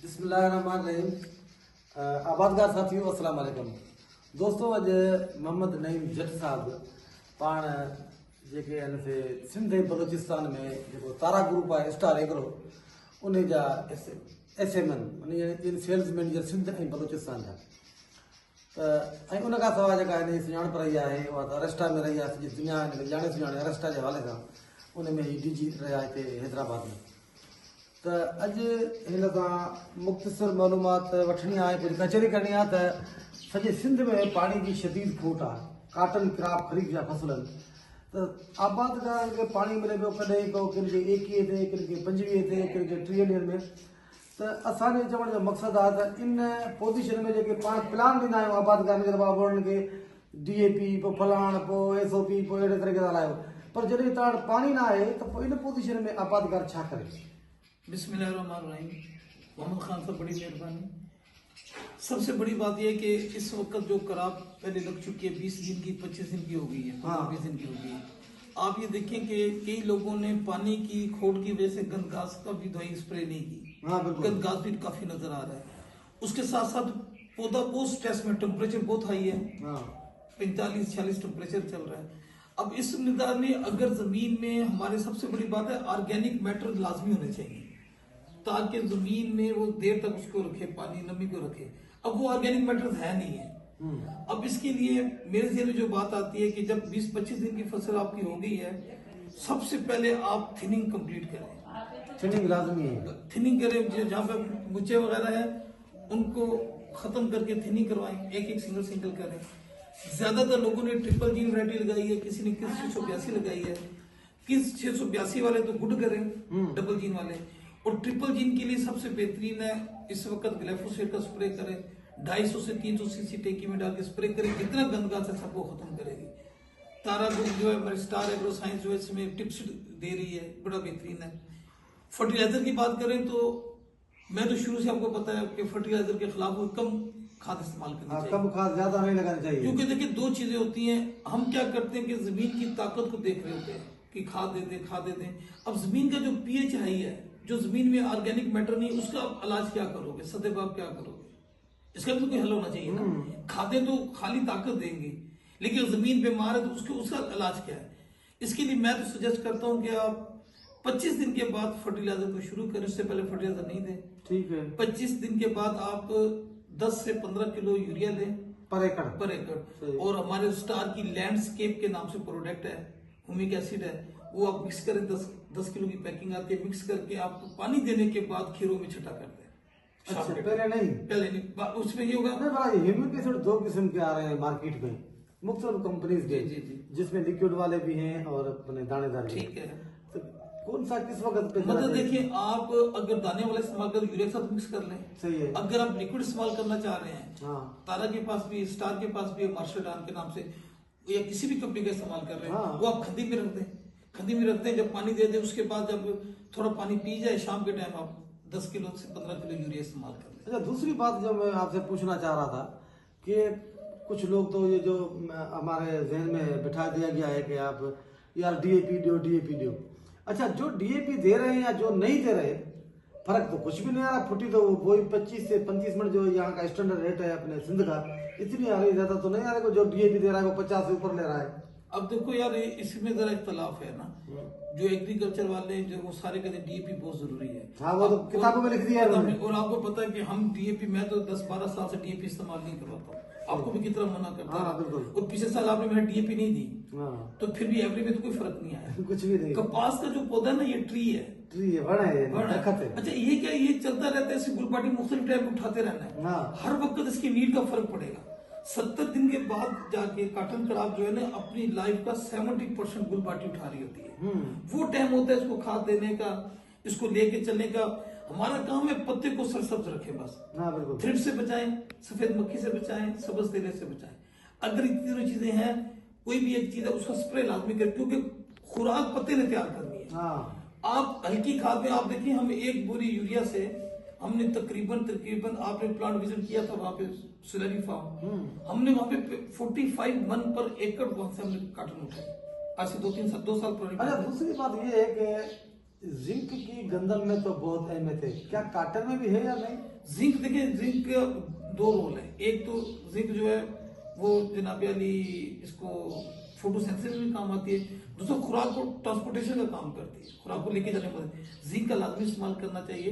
बिस्मिल्लाहिर्रहमानिर्रहीम। आबादगार साथियों, अस्सलाम वालेकुम। दोस्तों, अॼु मोहम्मद नईम जट साहब पाण जेके आहिनि से सिंध ऐं बलोचिस्तान में जेको तारा ग्रुप आहे स्टार एग्रो उन जा SMN उन सेल्स मैनेजर सिंध ऐं बलोचिस्तान जा त ऐं उन खां सवाइ जेका हिन जी सुञाणप रही आहे उहा त अरेस्टा में रही आहे। सॼी दुनिया हिनखे ॼाणे सुञाणे अरेस्टा जे हवाले सां उन में ही DG रहिया हिते हैदराबाद में। त अॼु हिन सां मुख़्तसर मालूमात वठणी आहे, कुझु कचहरी करणी आहे त सॼे सिंध में पाणी जी शदीद खोट आहे। काटन क्रॉप खरीफ जा फसल आहिनि त आबादगारनि खे पाणी मिले पियो कॾहिं को किन खे 21 ते, किन खे 25 ते, किन खे 30 ॾींहंनि में। त असांजे चवण जो मक़सदु आहे त इन पोज़ीशन में जेके पाण प्लान ॾींदा आहियूं आबादगारनि खे त बाबा उन्हनि खे DAP पोइ फलाण पोइ SOP पोइ अहिड़े तरीक़े सां हलायो, पर जॾहिं तव्हां वटि पाणी न आहे त पोइ इन पोज़ीशन में आबादगार छा करे? बिस्मिल्लाहिर्रहमानिर्रहीम। मोहम्मद खान साहब, बड़ी मेहरबानी। सबसे बड़ी बात यह है कि इस वक्त जो क्रॉप पहले लग चुकी है 20 दिन की, 25 दिन की हो गई है, 20 दिन की हो गई है। आप ये देखें कि कई लोगों ने पानी की खोट की वजह से गंद घास का भी दवाई स्प्रे नहीं की। गंद घास भी काफी नजर आ रहा है। उसके साथ साथ पौधा बहुत स्ट्रेस में, टेम्परेचर बहुत हाई है, 45-46 टेम्परेचर चल रहा है। अब इस निदान में अगर जमीन में हमारे सबसे बड़ी बात है ऑर्गेनिक मैटर लाजमी होने चाहिए ताकि जमीन में वो देर तक उसको रखे, पानी नमी को रखे। अब वो ऑर्गेनिक मैटर है नहीं है। अब इसके लिए मेरे ज़हन में जो बात आती है कि जब 20-25 दिन की फसल आपकी हो गई है, सबसे पहले आप थिनिंग कंप्लीट करें। थिनिंग लाजमी है। थिनिंग करें, जहाँ पे गुच्चे वगैरह है उनको खत्म करके थिनिंग करवाएं, एक सिंगल करें। ज्यादातर लोगों ने ट्रिपल जीन वैरायटी लगाई है, किसी ने किस 682 लगाई है। किस 682 वाले तो गुड करें, डबल जीन वाले। और ट्रिपल जीन के लिए सबसे बेहतरीन है इस वक्त ग्लाइफोसेट का स्प्रे करें। 250 से 300 सीसी टैंकी में डाल के स्प्रे करें, जितना गंदगास है सबको खत्म करेगी। तारा ग्रुप जो है हमारे स्टार एग्रो साइंस जो है इसमें टिप्स दे रही है, बड़ा बेहतरीन है। फर्टिलाइजर की बात करें तो मैं तो शुरू से आपको पता है कि फर्टिलाइजर के खिलाफ कम खाद इस्तेमाल करनी चाहिए, कम खाद ज्यादा नहीं लगानी चाहिए। क्योंकि देखिए दो चीजें होती हैं। हम क्या करते हैं कि जमीन की ताकत को देख रहे होते हैं कि खाद दे दें। अब जमीन का जो pH हाई है, जो जमीन में ऑर्गेनिक मैटर नहीं, उसका आप इलाज क्या करोगे? सदेबाब क्या करोगे? इसका भी तो कोई हल होना चाहिए ना। खादें तो खाली ताकत देंगे, लेकिन जमीन बीमार है तो उसका इलाज क्या है? इसके लिए मैं तो सजेस्ट करता हूँ कि आप 25 दिन के बाद फर्टिलाइजर को शुरू करें, उससे पहले फर्टिलाइजर नहीं दें। ठीक है। 25 दिन के बाद आप 10 से 15 किलो यूरिया लें पर एकड़। और हमारे स्टार की लैंडस्केप के नाम से प्रोडक्ट है, ह्यूमिक एसिड है, वो आप मिक्स करें। 10 किलो की पैकिंग आती है। मिक्स करके आप पानी देने के बाद खीरों में छटा कर दें। अच्छा, पहले नहीं। उसमें ये होगा। ह्यूमिक एसिड 2 किस्म के आ रहे हैं मार्केट में, मुख्तलिफ कंपनीज के, जिसमें लिक्विड वाले भी हैं और अपने दानेदार। ठीक है, तो कौन सा किस वक्त पे? मतलब देखिए, आप अगर दाने वाले इस्तेमाल कर यूरिया के साथ मिक्स कर लें, सही है। अगर आप लिक्विड इस्तेमाल करना चाह रहे हैं, तारा के पास भी, स्टार के पास भी, मार्शल के नाम से या किसी भी कंपनी का इस्तेमाल कर रहे हैं, वो आप खंदी में रख दें। जब पानी दे दें, उसके बाद जब थोड़ा पानी पी जाए, शाम के टाइम आप 10 किलो से 15 किलो यूरिया इस्तेमाल कर लें। अच्छा, दूसरी बात जो मैं आपसे पूछना चाह रहा था कि कुछ लोग तो ये जो हमारे जहन में बिठा दिया गया है कि आप यार DAP दो। अच्छा, जो DAP दे रहे हैं या जो नहीं दे रहे, फर्क तो कुछ भी नहीं आ रहा। फुटी तो वही 25 से 35 मिनट जो यहाँ का स्टैंडर्ड रेट है अपने सिंध का, इतनी आ रही, ज्यादा तो नहीं आ रही। जो DAP दे रहा है वो 50 से ऊपर ले रहा है। अब देखो यार, इसमें जरा इख्तलाफ है ना। जो एग्रीकल्चर वाले जो वो सारे कहते हैं DAP बहुत जरूरी है। हाँ, वो तो किताबों में लिख दिया है। और आपको पता है कि हम DAP, मैं तो 10-12 साल से DAP इस्तेमाल नहीं करवाता हूँ, आपको भी कितना मना करता है। और पिछले साल आपने मैंने DAP नहीं दी, तो फिर भी एवरेज में तो कोई फर्क नहीं आया। कुछ भी नहीं। कपास का जो पौधा है ना, ये ट्री है, बड़ा है। अच्छा, ये क्या, ये चलता रहता है, इसकी गुलबाटी मुख्तलिफ टाइम उठाते रहना है। हर वक्त इसकी नीड का फर्क पड़ेगा। 70 दिन के बाद जाके कॉटन क्रॉप जो है ना, अपनी लाइफ का 70% गुलबाटी उठा रही होती है। वो टाइम होता है इसको खाद देने का, इसको लेके चलने का। हमारा काम है पत्ते को सरसब्ज रखें बस। थ्रिप्स से बचाएं, सफेद मक्खी से बचाएं, सब्ज तेले से बचाएं। अगर इतनी तीनों चीजें हैं, कोई भी एक चीज है उसका स्प्रे लाजमी करें, क्योंकि खुराक पत्ते ने तैयार करनी है। आप हल्की खाद में आप देखिए, हम 1 बोरी यूरिया से हमने तकरीबन आपने प्लांट विजिट किया था वहां पे सुलरी फार्म, हमने वहां पे 45 मन पर एकड़ वहां से हमने कॉटन उठाई। आज से 2 साल पुरानी। अच्छा, दूसरी बात ये है कि जिंक की गंदल में तो बहुत अहमियत है, क्या काटन में भी है या नहीं? जिंक देखिए, जिंक का दो रोल है। एक तो जिंक जो है वो जनाब अली इसको फोटोसिंथेसिस में काम आती है, दूसरा खुराक को ट्रांसपोर्टेशन का काम करती है, खुराक को लेके जाने में जिंक का लाजमी इस्तेमाल करना चाहिए।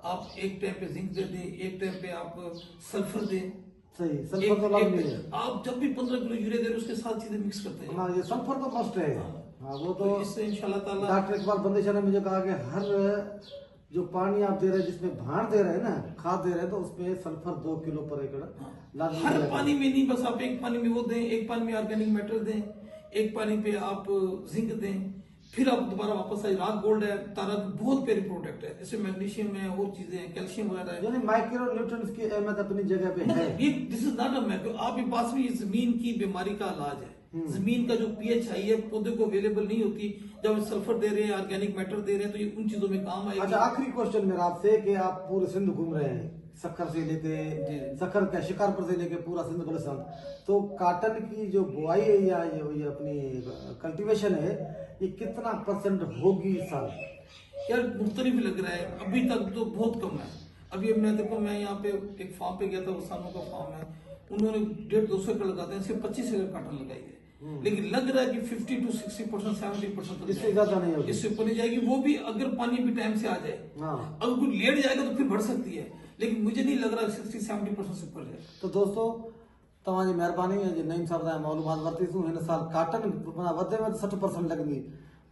आप एक टाइम पे जिंक दे दें, एक टाइम पे आप सल्फर दें। सही, सल्फर तो लाजमी है। आप जब भी 15 किलो यूरिया दे रहे उसके साथ चीजें मिक्स करते हैं। हाँ, ये सल्फर तो मस्ट है। हाँ, वो तो इससे इंशाल्लाह ताला डॉक्टर इकबाल बंदिशा ने मुझे कहा कि हर जो पानी आप दे रहे हैं, जिसमें भाड़ दे रहे हैं ना, खाद दे रहे हैं, तो उसमें सल्फर 2 किलो पर एकड़ लाजमी हर देना पानी में नहीं, बस आप एक पानी में वो दें, एक पानी में ऑर्गेनिक मैटर दें, एक पानी पे आप जिंक दें, फिर आप दोबारा वापस आए। राग गोल्ड है, तारा बहुत प्यारी प्रोडक्ट है, इसमें मैग्नीशियम है और चीजें हैं, कैल्शियम वगैरह है। यानी माइक्रो न्यूट्रिएंट्स की अहमियत अपनी जगह पे है। ये this is not a macro, आप ये पास में जमीन की बीमारी का इलाज है। जमीन का जो पीएच हाई है, पौधे को अवेलेबल नहीं होती, जब सल्फर दे रहे हैं, ऑर्गेनिक मैटर दे रहे हैं, तो ये उन चीजों में काम आएगा। अच्छा, आखिरी क्वेश्चन मेरा आपसे कि आप पूरे सिंध घूम रहे हैं, सक्कर से लेके सक्कर का शिकारपुर से लेके पूरा सिंध बलूचिस्तान, तो काटन की जो बुआई है या ये अपनी कल्टीवेशन है, ये कितना % होगी इस साल? यार मुख्तलिफ लग रहा है, अभी तक तो बहुत कम है। अभी मैं देखो, मैं यहाँ पे एक फार्म पे गया था, किसानों का फार्म है, उन्होंने 150-200 एकड़ लगाते हैं, सिर्फ 25 एकड़ काटन लगाई है। लेकिन लग रहा है कि 50 to 60%, 70% इससे ज्यादा नहीं होगी। इससे ऊपर नहीं जाएगी, वो भी अगर पानी भी टाइम से आ जाए। हाँ, अगर कोई लेट जाएगा तो फिर बढ़ सकती है, लेकिन मुझे नहीं लग रहा 60-70% से ऊपर जाए। तो दोस्तों, तव्हांजी महिरबानी है जो नईम साहब सां मालूमात वरितीसूं। हिन साल काटन माना वधि में वधि 60% लॻंदी।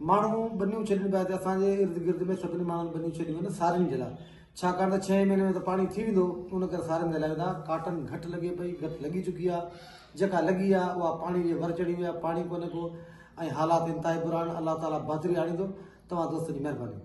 माण्हू ॿनियूं छॾनि पिया हिते असांजे इर्द गिर्द में, सभिनी माण्हुनि ॿनियूं छॾियूं आहिनि सारियुनि जे लाइ, छाकाणि त 6 महीने में त पाणी थी वेंदो, उन करे सारियुनि जे लाइ वेंदा। काटन घटि लॻे पई, घटि लॻी चुकी आहे, जेका लॻी आहे उहा पाणी जे वर चढ़ी वई आहे, पाणी कोन्हे को, ऐं हालात इंतिहाई बुरा आहिनि। अलाह ताला बहितरी आणींदो। तव्हां दोस्त जी महिरबानी।